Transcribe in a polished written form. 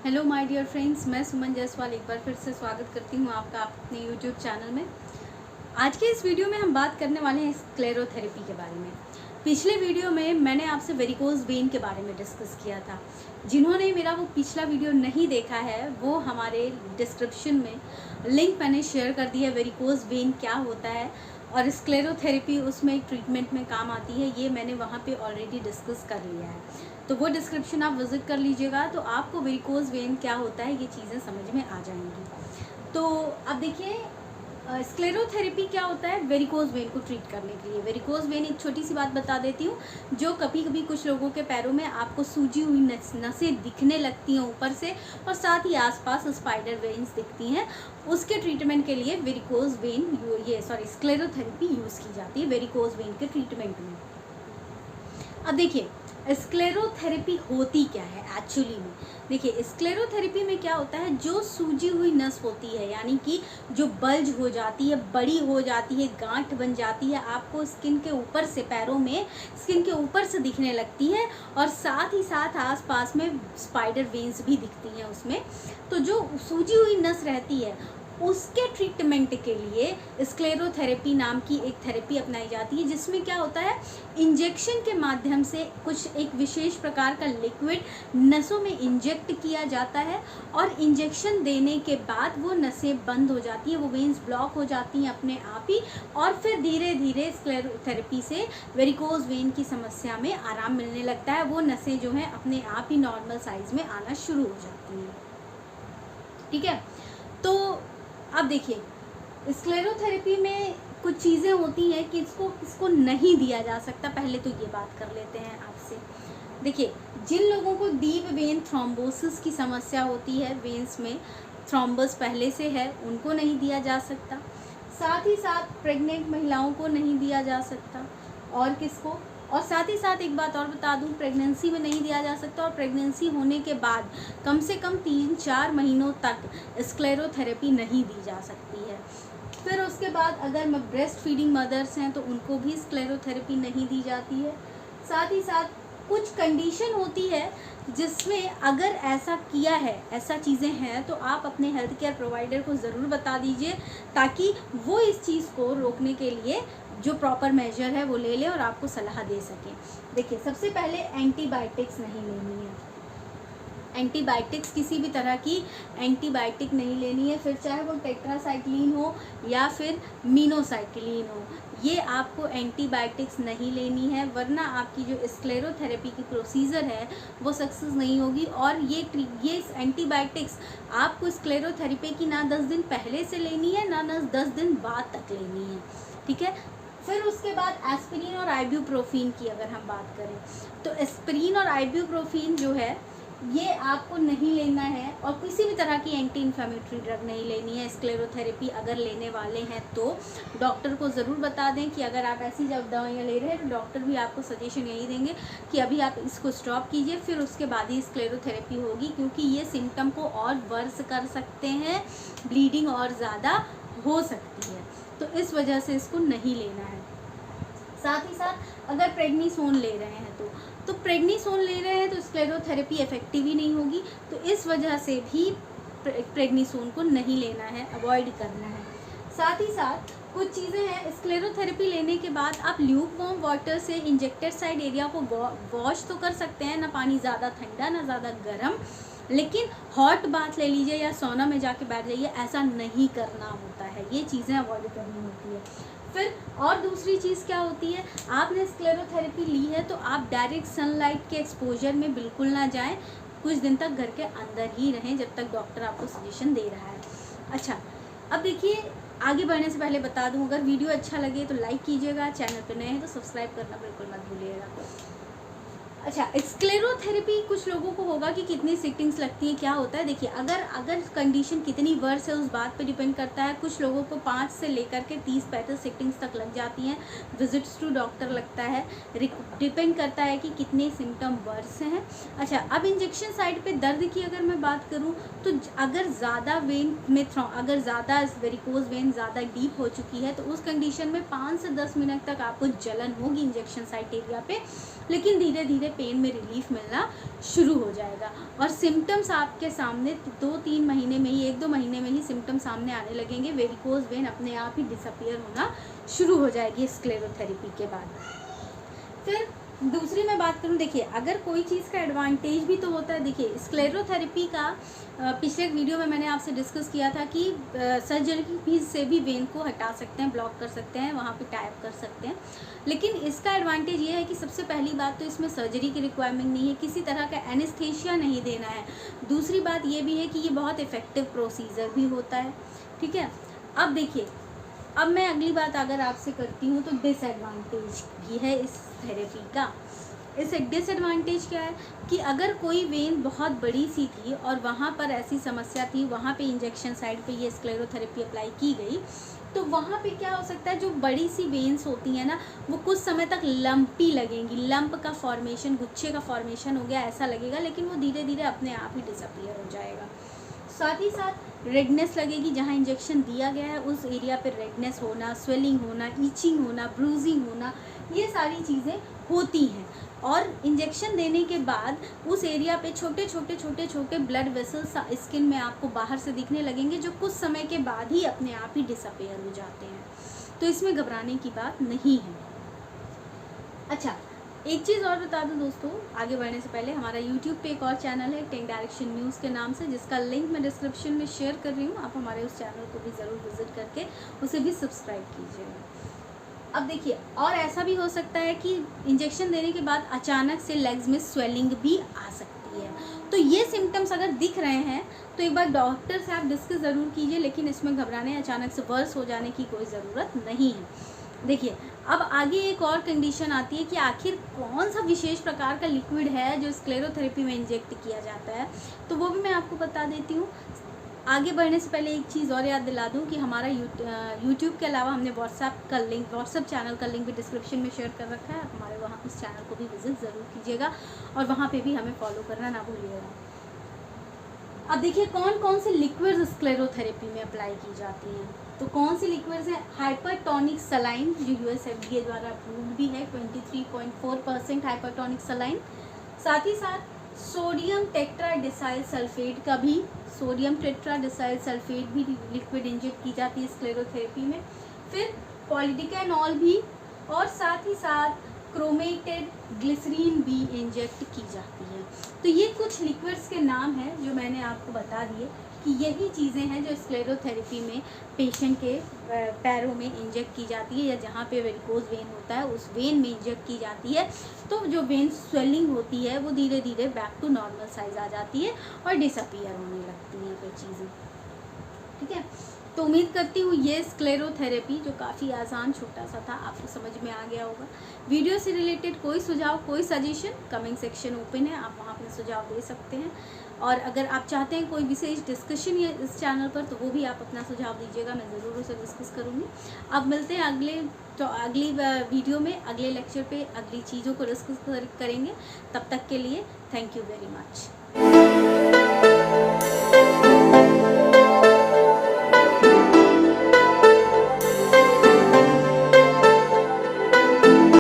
Hello my dear friends, मैं सुमन जायसवाल एक बार फिर से स्वागत करती हूँ आपका अपने यूट्यूब चैनल में। आज के इस वीडियो में हम बात करने वाले हैं स्क्लेरोथेरेपी के बारे में। पिछले वीडियो में मैंने आपसे वेरिकोज वेन के बारे में डिस्कस किया था। जिन्होंने मेरा वो पिछला वीडियो नहीं देखा है वो हमारे डिस्क्रिप्शन में लिंक मैंने शेयर कर दिया है। वेरिकोज वेन क्या होता है और स्क्लेरोथेरेपी उसमें एक ट्रीटमेंट में काम आती है, ये मैंने वहाँ पे ऑलरेडी डिस्कस कर लिया है। तो वो डिस्क्रिप्शन आप विज़िट कर लीजिएगा तो आपको वेरिकोज वेन क्या होता है ये चीज़ें समझ में आ जाएंगी। तो अब देखिए स्क्लेरोथेरेपी क्या होता है वेरिकोज वेन को ट्रीट करने के लिए। वेरिकोज वेन, एक छोटी सी बात बता देती हूँ, जो कभी कभी कुछ लोगों के पैरों में आपको सूजी हुई नसें दिखने लगती हैं ऊपर से और साथ ही आसपास स्पाइडर वेन्स दिखती हैं, उसके ट्रीटमेंट के लिए वेरिकोज वेन स्क्लेरोथेरेपी यूज़ की जाती है वेरिकोज वेन के ट्रीटमेंट में। अब देखिए स्क्लेरोथेरेपी होती क्या है एक्चुअली में। देखिए स्क्लेरोथेरेपी में क्या होता है, जो सूजी हुई नस होती है यानी कि जो बल्ज हो जाती है, बड़ी हो जाती है, गांठ बन जाती है, आपको स्किन के ऊपर से, पैरों में स्किन के ऊपर से दिखने लगती है और साथ ही साथ आसपास में स्पाइडर वेन्स भी दिखती हैं उसमें। तो जो सूजी हुई नस रहती है उसके ट्रीटमेंट के लिए स्क्लेरोथेरेपी नाम की एक थेरेपी अपनाई जाती है, जिसमें क्या होता है इंजेक्शन के माध्यम से कुछ एक विशेष प्रकार का लिक्विड नसों में इंजेक्ट किया जाता है और इंजेक्शन देने के बाद वो नसें बंद हो जाती है, वो वेन्स ब्लॉक हो जाती हैं अपने आप ही और फिर धीरे धीरे स्क्लेरोथेरेपी से वेरिकोज वेन की समस्या में आराम मिलने लगता है। वो नसें जो हैं अपने आप ही नॉर्मल साइज में आना शुरू हो जाती हैं। ठीक है, तो अब देखिए स्क्लेरोथेरेपी में कुछ चीज़ें होती हैं कि इसको नहीं दिया जा सकता। पहले तो ये बात कर लेते हैं आपसे। देखिए जिन लोगों को डीप वेन थ्रोम्बोसिस की समस्या होती है, वेन्स में थ्रोम्बस पहले से है, उनको नहीं दिया जा सकता। साथ ही साथ प्रेग्नेंट महिलाओं को नहीं दिया जा सकता। और किसको, और साथ ही साथ एक बात और बता दूं, प्रेगनेंसी में नहीं दिया जा सकता और प्रेगनेंसी होने के बाद कम से कम 3-4 महीनों तक स्क्लेरोथेरेपी नहीं दी जा सकती है। फिर उसके बाद अगर ब्रेस्ट फीडिंग मदर्स हैं तो उनको भी स्क्लेरोथेरेपी नहीं दी जाती है। साथ ही साथ कुछ कंडीशन होती है जिसमें अगर ऐसा किया है, ऐसा चीज़ें हैं, तो आप अपने हेल्थ केयर प्रोवाइडर को ज़रूर बता दीजिए ताकि वो इस चीज़ को रोकने के लिए जो प्रॉपर मेजर है वो ले ले और आपको सलाह दे सकें। देखिए सबसे पहले एंटीबायोटिक्स नहीं लेनी है। एंटीबायोटिक्स किसी भी तरह की एंटीबायोटिक नहीं लेनी है, फिर चाहे वो टेट्रासाइक्लिन हो या फिर मिनोसाइक्लिन हो, ये आपको एंटीबायोटिक्स नहीं लेनी है, वरना आपकी जो स्क्लेरोथेरेपी की प्रोसीजर है वो सक्सेस नहीं होगी। और ये एंटीबायोटिक्स आपको स्क्लेरोथेरेपी की ना 10 दिन पहले से लेनी है ना 10 दिन बाद तक लेनी है। ठीक है, फिर उसके बाद एस्पिरिन और आइब्यूप्रोफीन की अगर हम बात करें तो एस्पिरिन और आइब्यूप्रोफीन जो है ये आपको नहीं लेना है और किसी भी तरह की एंटी इन्फ्लेमेटरी ड्रग नहीं लेनी है। स्क्लेरोथेरेपी अगर लेने वाले हैं तो डॉक्टर को ज़रूर बता दें कि अगर आप ऐसी जब दवाइयाँ ले रहे हैं तो डॉक्टर भी आपको सजेशन यही देंगे कि अभी आप इसको स्टॉप कीजिए, फिर उसके बाद ही स्क्लेरोथेरेपी होगी, क्योंकि ये सिम्टम को और वर्स कर सकते हैं, ब्लीडिंग और ज़्यादा हो सकती है, तो इस वजह से इसको नहीं लेना है। साथ ही साथ अगर प्रेडनिसोन ले रहे हैं तो प्रेडनिसोन ले रहे हैं तो स्क्लेरोथेरेपी इफेक्टिव ही नहीं होगी, तो इस वजह से भी प्रेडनिसोन को नहीं लेना है, अवॉइड करना है। साथ ही साथ कुछ चीज़ें हैं, स्क्लेरोथेरेपी लेने के बाद आप ल्यूक वार्म वाटर से इंजेक्टेड साइड एरिया को वॉश तो कर सकते हैं, ना पानी ज़्यादा ठंडा ना ज़्यादा गर्म, लेकिन हॉट बाथ ले लीजिए या सोना में जाके बैठ जाइए, ऐसा नहीं करना होता है, ये चीज़ें अवॉइड करनी होती है। फिर और दूसरी चीज़ क्या होती है, आपने स्क्लेरोथेरेपी ली है तो आप डायरेक्ट सनलाइट के एक्सपोजर में बिल्कुल ना जाएं, कुछ दिन तक घर के अंदर ही रहें जब तक डॉक्टर आपको सजेशन दे रहा है। अच्छा, अब देखिए आगे बढ़ने से पहले बता दूं, अगर वीडियो अच्छा लगे तो लाइक कीजिएगा, चैनल पर नए हैं तो सब्सक्राइब करना बिल्कुल मत भूलिएगा। अच्छा, स्क्लेरोथेरेपी कुछ लोगों को होगा कि कितनी सिटिंग्स लगती हैं, क्या होता है। देखिए, अगर कंडीशन कितनी वर्ष है उस बात पे डिपेंड करता है। कुछ लोगों को 5 से लेकर के 30-35 सिटिंग्स तक लग जाती हैं, विजिट्स टू डॉक्टर लगता है, डिपेंड करता है कि कितने सिम्टम वर्ष हैं। अच्छा, अब इंजेक्शन साइड पे दर्द की अगर मैं बात करूँ तो अगर ज़्यादा वेन में अगर ज़्यादा वेरिकोज वेन ज़्यादा डीप हो चुकी है तो उस कंडीशन में 5 से 10 मिनट तक आपको जलन होगी इंजेक्शन साइट एरिया पे, लेकिन धीरे धीरे पेन में रिलीफ मिलना शुरू हो जाएगा और सिम्टम्स आपके सामने 2-3 महीने में ही, 1-2 महीने में ही सिम्टम्स सामने आने लगेंगे। वेरिकोज वेन अपने आप ही डिसअपियर होना शुरू हो जाएगी स्क्लेरोथेरेपी के बाद। फिर दूसरी मैं बात करूं, देखिए अगर कोई चीज़ का एडवांटेज भी तो होता है। देखिए, स्क्लेरोथेरेपी का पिछले एक वीडियो में मैंने आपसे डिस्कस किया था कि सर्जरी से भी वेन को हटा सकते हैं, ब्लॉक कर सकते हैं, वहाँ पे टाइप कर सकते हैं। लेकिन इसका एडवांटेज ये है कि सबसे पहली बात तो इसमें सर्जरी की रिक्वायरमेंट नहीं है, किसी तरह का एनेस्थेशिया नहीं देना है। दूसरी बात ये भी है कि ये बहुत इफ़ेक्टिव प्रोसीजर भी होता है। ठीक है, अब देखिए, अब मैं अगली बात अगर आपसे करती हूँ तो डिसएडवांटेज भी है इस थेरेपी का। इस डिसएडवांटेज क्या है कि अगर कोई वेन बहुत बड़ी सी थी और वहाँ पर ऐसी समस्या थी, वहाँ पे इंजेक्शन साइड पे ये स्क्लेरोथेरेपी अप्लाई की गई, तो वहाँ पे क्या हो सकता है, जो बड़ी सी वेन्स होती हैं ना, वो कुछ समय तक लंपी लगेंगी। लंप का फॉर्मेशन, गुच्छे का फॉर्मेशन हो गया ऐसा लगेगा, लेकिन वो धीरे धीरे अपने आप ही डिसअपियर हो जाएगा। साथ ही साथ रेडनेस लगेगी, जहाँ इंजेक्शन दिया गया है उस एरिया पे रेडनेस होना, स्वेलिंग होना, ईचिंग होना, ब्रूजिंग होना, ये सारी चीज़ें होती हैं। और इंजेक्शन देने के बाद उस एरिया पे छोटे छोटे ब्लड वेसल्स स्किन में आपको बाहर से दिखने लगेंगे, जो कुछ समय के बाद ही अपने आप ही डिसअपियर हो जाते हैं। तो इसमें घबराने की बात नहीं है। अच्छा, एक चीज़ और बता दूं दोस्तों, आगे बढ़ने से पहले, हमारा YouTube पे एक और चैनल है टेक डायरेक्शन न्यूज़ के नाम से, जिसका लिंक मैं डिस्क्रिप्शन में शेयर कर रही हूँ। आप हमारे उस चैनल को भी ज़रूर विजिट करके उसे भी सब्सक्राइब कीजिएगा। अब देखिए, और ऐसा भी हो सकता है कि इंजेक्शन देने के बाद अचानक से लेग्स में स्वेलिंग भी आ सकती है। तो ये सिम्टम्स अगर दिख रहे हैं तो एक बार डॉक्टर से आप डिस्कस ज़रूर कीजिए, लेकिन इसमें घबराने, अचानक से वर्स हो जाने की कोई ज़रूरत नहीं है। देखिए, अब आगे एक और कंडीशन आती है कि आखिर कौन सा विशेष प्रकार का लिक्विड है जो स्क्लेरोथेरेपी में इंजेक्ट किया जाता है, तो वो भी मैं आपको बता देती हूँ। आगे बढ़ने से पहले एक चीज़ और याद दिला दूँ कि हमारा यूट्यूब के अलावा हमने व्हाट्सएप चैनल का लिंक भी डिस्क्रिप्शन में शेयर कर रखा है। आप हमारे वहाँ उस चैनल को भी विजिट ज़रूर कीजिएगा और वहाँ पे भी हमें फॉलो करना ना भूलिएगा। अब देखिए, कौन कौन से लिक्विड्स स्क्लेरोथेरेपी में अप्लाई की जाती हैं। तो कौन सी लिक्विड्स हैं, हाइपरटोनिक सलाइन, जो US FDA द्वारा अप्रूव्ड भी है, 23.4% हाइपरटोनिक सलाइन। साथ ही साथ सोडियम टेट्राडिसाइल सल्फेट का भी, सोडियम टेट्राडिसाइल सल्फेट भी लिक्विड इंजेक्ट की जाती है स्क्लेरोथेरेपी में। फिर पॉलीडिकेनॉल भी, और साथ ही साथ क्रोमेटेड ग्लिसरीन भी इंजेक्ट की जाती है। तो ये कुछ लिक्विड्स के नाम हैं जो मैंने आपको बता दिए कि यही चीज़ें हैं जो स्क्लेरोथेरेपी में पेशेंट के पैरों में इंजेक्ट की जाती है, या जहाँ पे वेरिकोज वेन होता है उस वेन में इंजेक्ट की जाती है। तो जो वेन स्वेलिंग होती है वो धीरे धीरे बैक टू नॉर्मल साइज आ जाती है और डिसअपियर होने लगती हैं फिर चीज़ें। ठीक है, तो उम्मीद करती हूँ ये स्क्लेरोथेरेपी जो काफ़ी आसान छोटा सा था आपको समझ में आ गया होगा। वीडियो से रिलेटेड कोई सुझाव, कोई सजेशन, कमेंट सेक्शन ओपन है, आप वहाँ पर सुझाव दे सकते हैं। और अगर आप चाहते हैं कोई विशेष डिस्कशन या इस चैनल पर, तो वो भी आप अपना सुझाव दीजिएगा, मैं ज़रूर उसे डिस्कस करूँगी। अब मिलते हैं अगली वीडियो में, अगले लेक्चर पे अगली चीज़ों को डिस्कस करेंगे। तब तक के लिए थैंक यू वेरी मच।